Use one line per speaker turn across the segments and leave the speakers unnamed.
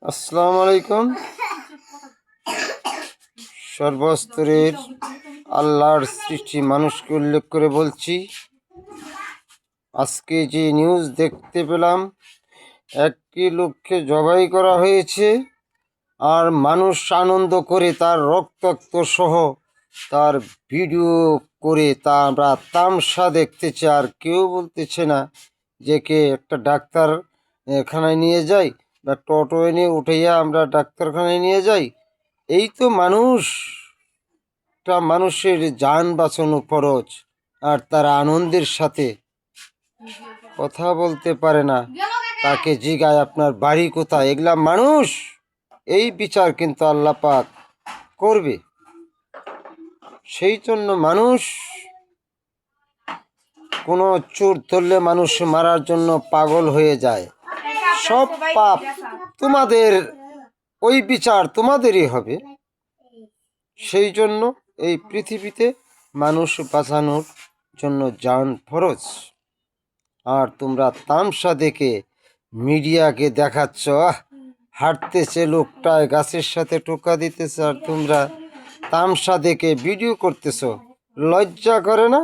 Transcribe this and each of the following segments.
আসসালামু আলাইকুম। সর্বস্তরের আল্লাহর সৃষ্টি মানুষকে উল্লেখ করে বলছি, আজকে যে নিউজ দেখতে পেলাম, একটি লোককে জবাই করা হয়েছে আর মানুষ আনন্দ করে তার রক্তাক্ত সহ তার ভিডিও করে তা আমরা তামসা দেখতেছি। আর কেউ বলতেছে না যে কে একটা ডাক্তার খানায় নিয়ে যাই বা টোটো এনে উঠাইয়া আমরা ডাক্তারখানায় নিয়ে যাই। এই তো মানুষের জান বাঁচানো ফরজ, আর তারা আনন্দের সাথে কথা বলতে পারে না। তাকে জিগায় আপনার বাড়ি কোথায়, এগুলা মানুষ। এই বিচার কিন্তু আল্লাহ পাক করবে। সেই জন্য মানুষ কোনো চোর ধরলে মানুষ মারার জন্য পাগল হয়ে যায়। সব পাপ তোমাদের, ওই বিচার তোমাদেরই হবে। সেই জন্য এই পৃথিবীতে মানুষ বাঁচানোর জন্য জান ফরজ। আর তোমরা তামসা দেখে মিডিয়াকে দেখাচ্ছ, হাঁটতেছে লোকটায় গাছের সাথে টোকা দিতেছে, আর তোমরা তামসা দেখে ভিডিও করতেছ। লজ্জা করে না?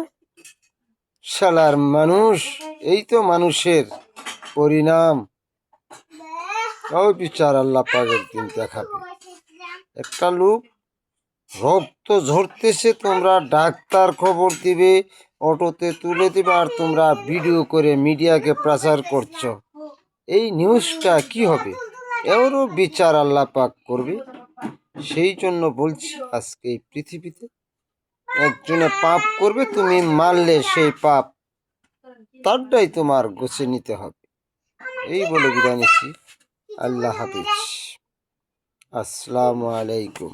শালার মানুষ, এই তো মানুষের পরিণাম। ও বিচার আল্লাহ পাকের দিন দেখাবে। একটা লোক রক্ত ঝরতেছে, তোমরা ডাক্তার খবর দিবে, অটোতে তুলে দিবে, আর তোমরা ভিডিও করে মিডিয়াকে প্রচার করছো। এই নিউজটা কি হবে? এরও বিচার আল্লাহ পাক করবে। সেই জন্য বলছি, আজকে এই পৃথিবীতে একজনে পাপ করবে, তুমি মানলে সেই পাপ তারটাই তোমার গোছে নিতে হবে। এই বলে বিদায় নিচ্ছি। আল্লাহ হাফিজ। আসসালামু আলাইকুম।